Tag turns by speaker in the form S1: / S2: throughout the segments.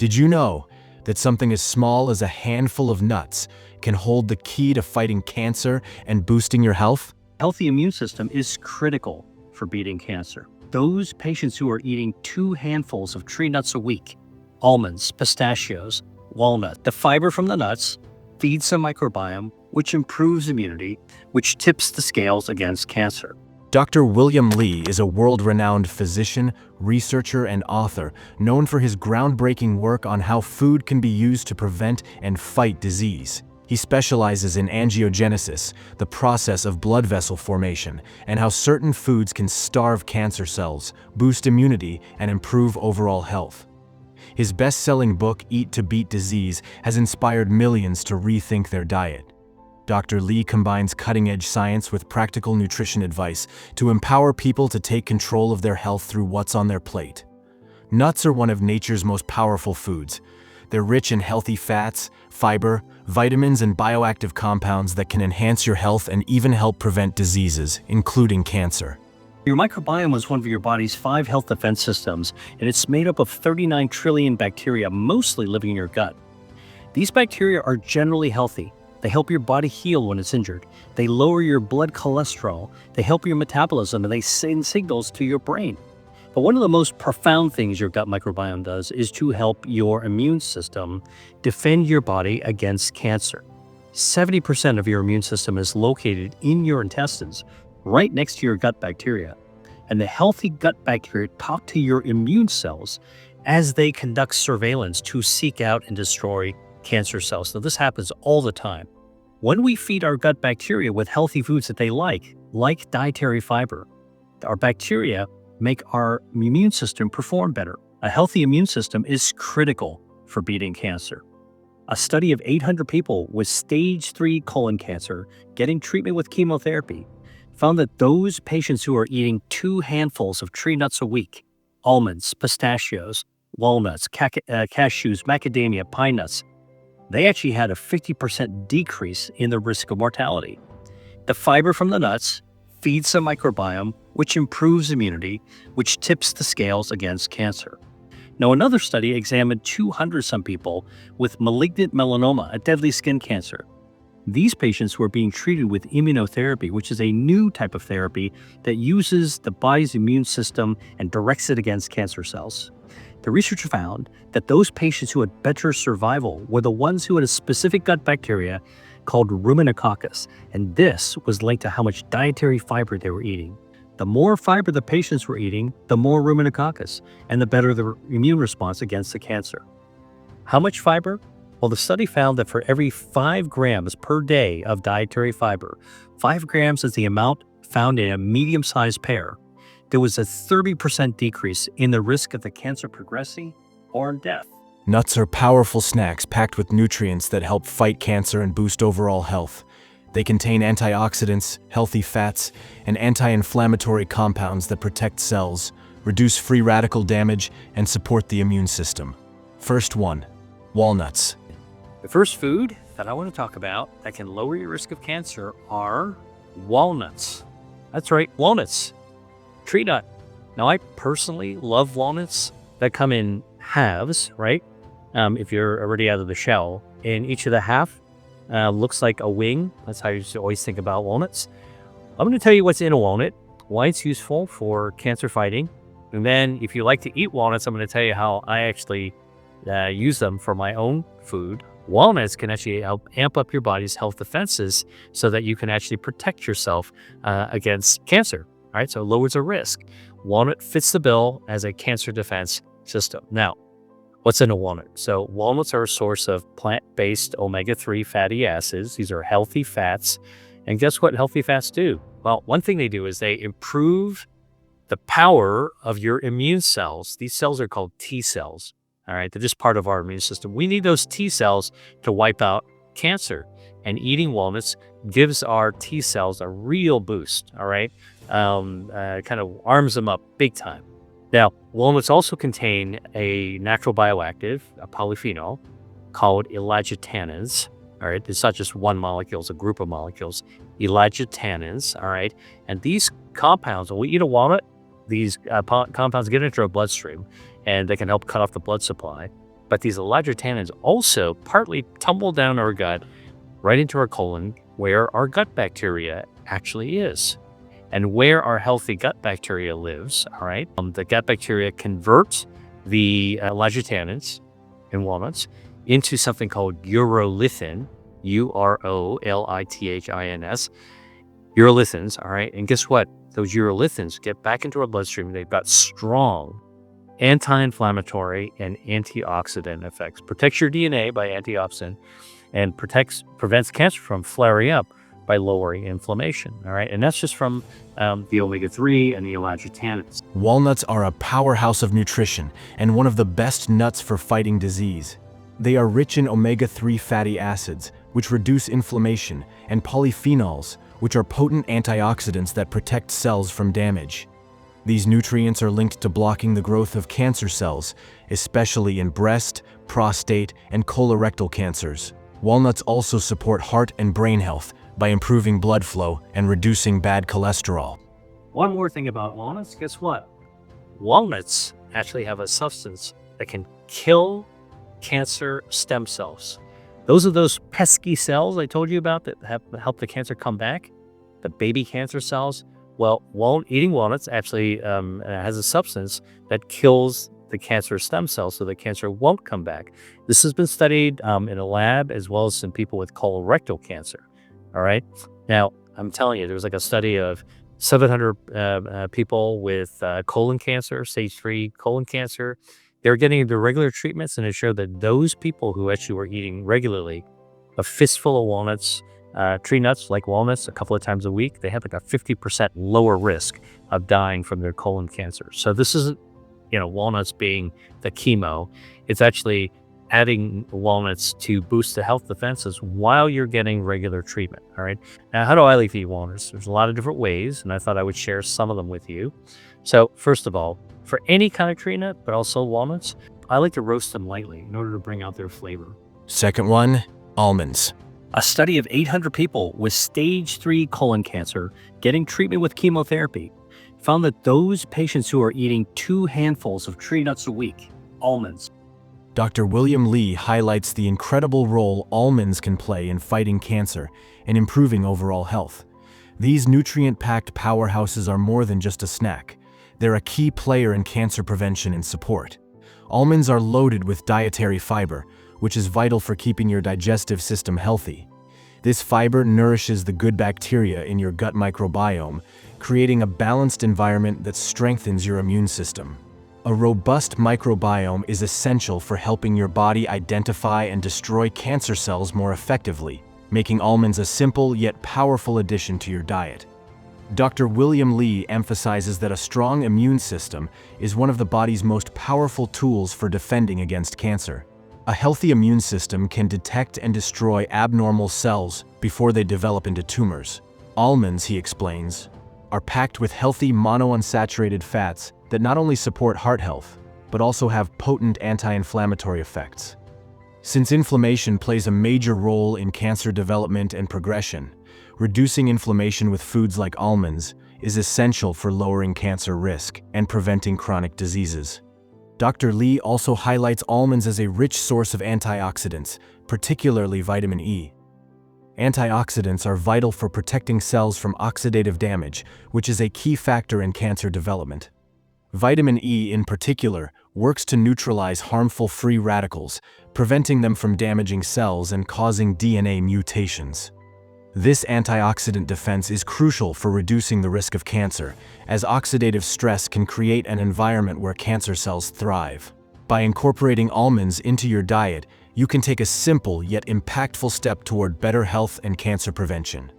S1: Did you know that something as small as a handful of nuts can hold the key to fighting cancer and boosting your health?
S2: Healthy immune system is critical for beating cancer. Those patients who are eating 2 handfuls of tree nuts a week, almonds, pistachios, walnut, the fiber from the nuts feeds the microbiome, which improves immunity, which tips the scales against cancer.
S1: Dr. William Li is a world-renowned physician, researcher, and author known for his groundbreaking work on how food can be used to prevent and fight disease. He specializes in angiogenesis, the process of blood vessel formation, and how certain foods can starve cancer cells, boost immunity, and improve overall health. His best-selling book, Eat to Beat Disease, has inspired millions to rethink their diet. Dr. Li combines cutting-edge science with practical nutrition advice to empower people to take control of their health through what's on their plate. Nuts are one of nature's most powerful foods. They're rich in healthy fats, fiber, vitamins, and bioactive compounds that can enhance your health and even help prevent diseases, including cancer.
S2: Your microbiome is one of your body's 5 health defense systems, and it's made up of 39 trillion bacteria, mostly living in your gut. These bacteria are generally healthy. They help your body heal when it's injured. They lower your blood cholesterol. They help your metabolism, and they send signals to your brain. But one of the most profound things your gut microbiome does is to help your immune system defend your body against cancer. 70% of your immune system is located in your intestines, right next to your gut bacteria. And the healthy gut bacteria talk to your immune cells as they conduct surveillance to seek out and destroy cancer cells. Now, this happens all the time. When we feed our gut bacteria with healthy foods that they like dietary fiber, our bacteria make our immune system perform better. A healthy immune system is critical for beating cancer. A study of 800 people with stage 3 colon cancer getting treatment with chemotherapy found that those patients who are eating 2 handfuls of tree nuts a week, almonds, pistachios, walnuts, cashews, macadamia, pine nuts, they actually had a 50% decrease in the risk of mortality. The fiber from the nuts feeds the microbiome, which improves immunity, which tips the scales against cancer. Now, another study examined 200-some people with malignant melanoma, a deadly skin cancer. These patients were being treated with immunotherapy, which is a new type of therapy that uses the body's immune system and directs it against cancer cells. The research found that those patients who had better survival were the ones who had a specific gut bacteria called ruminococcus, and this was linked to how much dietary fiber they were eating. The more fiber the patients were eating, the more ruminococcus, and the better the immune response against the cancer. How much fiber? Well, the study found that for every 5 grams per day of dietary fiber, 5 grams is the amount found in a medium-sized pear, there was a 30% decrease in the risk of the cancer progressing or death.
S1: Nuts are powerful snacks packed with nutrients that help fight cancer and boost overall health. They contain antioxidants, healthy fats, and anti-inflammatory compounds that protect cells, reduce free radical damage, and support the immune system. First one, walnuts.
S2: The first food that I want to talk about that can lower your risk of cancer are walnuts. That's right, walnuts. Tree nut. Now, I personally love walnuts that come in halves, right? If you're already out of the shell. And each of the half looks like a wing. That's how you should always think about walnuts. I'm going to tell you what's in a walnut, why it's useful for cancer fighting. And then if you like to eat walnuts, I'm going to tell you how I actually use them for my own food. Walnuts can actually help amp up your body's health defenses so that you can actually protect yourself against cancer. All right, so it lowers the risk. Walnut fits the bill as a cancer defense system. Now, what's in a walnut? So walnuts are a source of plant-based omega-3 fatty acids. These are healthy fats. And guess what healthy fats do? Well, one thing they do is they improve the power of your immune cells. These cells are called T cells. All right, they're just part of our immune system. We need those T cells to wipe out cancer. And eating walnuts gives our T cells a real boost, all right? Kind of arms them up big time. Now, walnuts also contain a natural bioactive, a polyphenol, called elagitannins, all right? It's not just one molecule, it's a group of molecules. Elagitannins, all right? And these compounds, when we eat a walnut, these compounds get into our bloodstream, and they can help cut off the blood supply. But these allergic tannins also partly tumble down our gut right into our colon, where our gut bacteria actually is. And where our healthy gut bacteria lives, all right, the gut bacteria converts the allergic tannins in walnuts into something called urolithin, urolithins, urolithins, all right? And guess what? Those urolithins get back into our bloodstream. They've got strong anti-inflammatory and antioxidant effects. Protects your DNA by antioxidant and prevents cancer from flaring up by lowering inflammation, all right? And that's just from the omega-3 and the allergic tannins.
S1: Walnuts are a powerhouse of nutrition and one of the best nuts for fighting disease. They are rich in omega-3 fatty acids, which reduce inflammation, and polyphenols, which are potent antioxidants that protect cells from damage. These nutrients are linked to blocking the growth of cancer cells, especially in breast, prostate, and colorectal cancers. Walnuts also support heart and brain health by improving blood flow and reducing bad cholesterol.
S2: One more thing about walnuts, guess what? Walnuts actually have a substance that can kill cancer stem cells. Those are those pesky cells I told you about that help the cancer come back, the baby cancer cells. Well, eating walnuts actually has a substance that kills the cancer stem cells so the cancer won't come back. This has been studied in a lab as well as in people with colorectal cancer. All right. Now, I'm telling you, there was like a study of 700 people with colon cancer, stage 3 colon cancer. They're getting the regular treatments, and it showed that those people who actually were eating regularly a fistful of walnuts, tree nuts like walnuts a couple of times a week, they had like a 50% lower risk of dying from their colon cancer. So this isn't, walnuts being the chemo. It's actually adding walnuts to boost the health defenses while you're getting regular treatment, all right? Now, how do I like to eat walnuts? There's a lot of different ways, and I thought I would share some of them with you. So first of all, for any kind of tree nut, but also walnuts, I like to roast them lightly in order to bring out their flavor.
S1: Second one, almonds.
S2: A study of 800 people with stage 3 colon cancer getting treatment with chemotherapy found that those patients who are eating 2 handfuls of tree nuts a week, almonds.
S1: Dr. William Lee highlights the incredible role almonds can play in fighting cancer and improving overall health. These nutrient-packed powerhouses are more than just a snack. They're a key player in cancer prevention and support. Almonds are loaded with dietary fiber, which is vital for keeping your digestive system healthy. This fiber nourishes the good bacteria in your gut microbiome, creating a balanced environment that strengthens your immune system. A robust microbiome is essential for helping your body identify and destroy cancer cells more effectively, making almonds a simple yet powerful addition to your diet. Dr. William Lee emphasizes that a strong immune system is one of the body's most powerful tools for defending against cancer. A healthy immune system can detect and destroy abnormal cells before they develop into tumors. Almonds, he explains, are packed with healthy monounsaturated fats that not only support heart health, but also have potent anti-inflammatory effects. Since inflammation plays a major role in cancer development and progression, reducing inflammation with foods like almonds is essential for lowering cancer risk and preventing chronic diseases. Dr. Lee also highlights almonds as a rich source of antioxidants, particularly vitamin E. Antioxidants are vital for protecting cells from oxidative damage, which is a key factor in cancer development. Vitamin E, in particular, works to neutralize harmful free radicals, preventing them from damaging cells and causing DNA mutations. This antioxidant defense is crucial for reducing the risk of cancer, as oxidative stress can create an environment where cancer cells thrive. By incorporating almonds into your diet, you can take a simple yet impactful step toward better health and cancer prevention.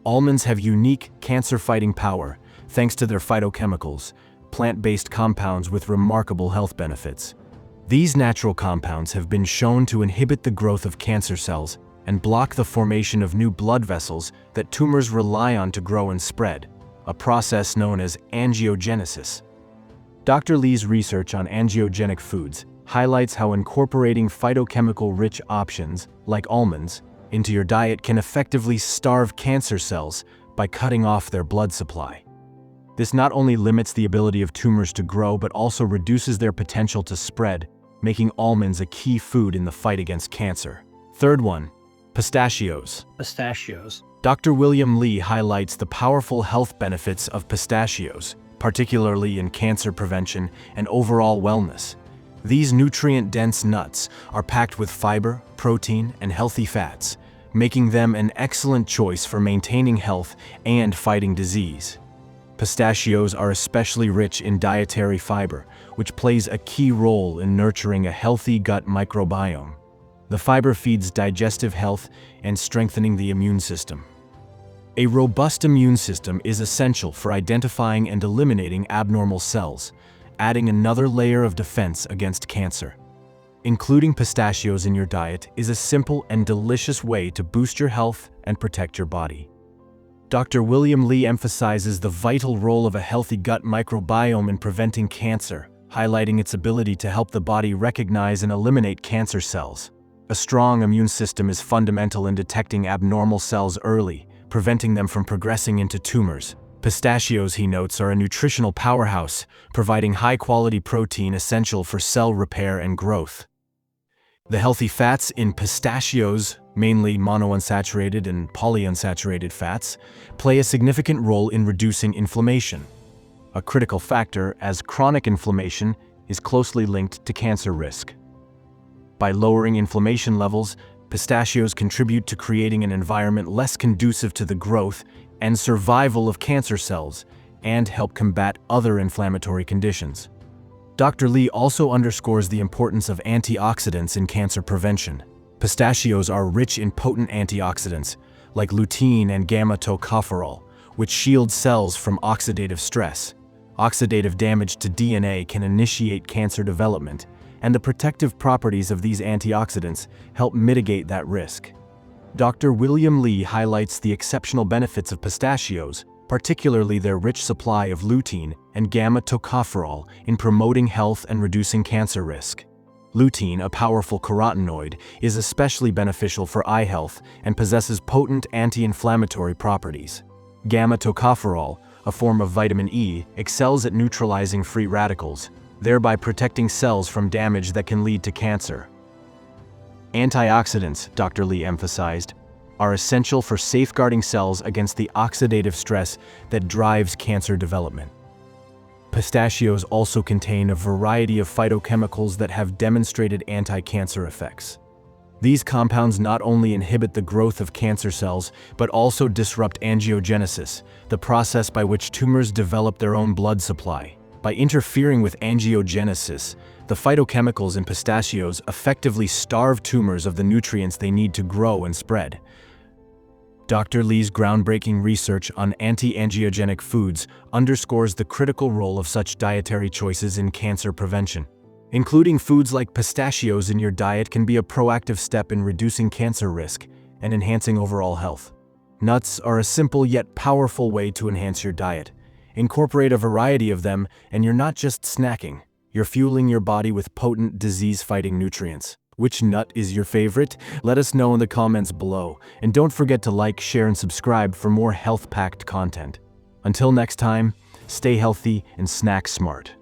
S1: Almonds have unique cancer-fighting power thanks to their phytochemicals, plant-based compounds with remarkable health benefits. These natural compounds have been shown to inhibit the growth of cancer cells and block the formation of new blood vessels that tumors rely on to grow and spread, a process known as angiogenesis. Dr. Lee's research on angiogenic foods highlights how incorporating phytochemical-rich options, like almonds, into your diet can effectively starve cancer cells by cutting off their blood supply. This not only limits the ability of tumors to grow, but also reduces their potential to spread, making almonds a key food in the fight against cancer. Third one, pistachios.
S2: Pistachios.
S1: Dr. William Li highlights the powerful health benefits of pistachios, particularly in cancer prevention and overall wellness. These nutrient-dense nuts are packed with fiber, protein, and healthy fats, making them an excellent choice for maintaining health and fighting disease. Pistachios are especially rich in dietary fiber, which plays a key role in nurturing a healthy gut microbiome. The fiber feeds digestive health and strengthening the immune system. A robust immune system is essential for identifying and eliminating abnormal cells, adding another layer of defense against cancer. Including pistachios in your diet is a simple and delicious way to boost your health and protect your body. Dr. William Li emphasizes the vital role of a healthy gut microbiome in preventing cancer, highlighting its ability to help the body recognize and eliminate cancer cells. A strong immune system is fundamental in detecting abnormal cells early, preventing them from progressing into tumors. Pistachios, he notes, are a nutritional powerhouse, providing high-quality protein essential for cell repair and growth. The healthy fats in pistachios, mainly monounsaturated and polyunsaturated fats, play a significant role in reducing inflammation, a critical factor as chronic inflammation is closely linked to cancer risk. By lowering inflammation levels, pistachios contribute to creating an environment less conducive to the growth and survival of cancer cells, and help combat other inflammatory conditions. Dr. Li also underscores the importance of antioxidants in cancer prevention. Pistachios are rich in potent antioxidants, like lutein and gamma-tocopherol, which shield cells from oxidative stress. Oxidative damage to DNA can initiate cancer development, and the protective properties of these antioxidants help mitigate that risk. Dr. William Li highlights the exceptional benefits of pistachios, particularly their rich supply of lutein and gamma-tocopherol in promoting health and reducing cancer risk. Lutein, a powerful carotenoid, is especially beneficial for eye health and possesses potent anti-inflammatory properties. Gamma-tocopherol, a form of vitamin E, excels at neutralizing free radicals, thereby protecting cells from damage that can lead to cancer. Antioxidants, Dr. Li emphasized, are essential for safeguarding cells against the oxidative stress that drives cancer development. Pistachios also contain a variety of phytochemicals that have demonstrated anti-cancer effects. These compounds not only inhibit the growth of cancer cells, but also disrupt angiogenesis, the process by which tumors develop their own blood supply. By interfering with angiogenesis, the phytochemicals in pistachios effectively starve tumors of the nutrients they need to grow and spread. Dr. Li's groundbreaking research on anti-angiogenic foods underscores the critical role of such dietary choices in cancer prevention. Including foods like pistachios in your diet can be a proactive step in reducing cancer risk and enhancing overall health. Nuts are a simple yet powerful way to enhance your diet. Incorporate a variety of them, and you're not just snacking. You're fueling your body with potent disease-fighting nutrients. Which nut is your favorite? Let us know in the comments below. And don't forget to like, share, and subscribe for more health-packed content. Until next time, stay healthy and snack smart.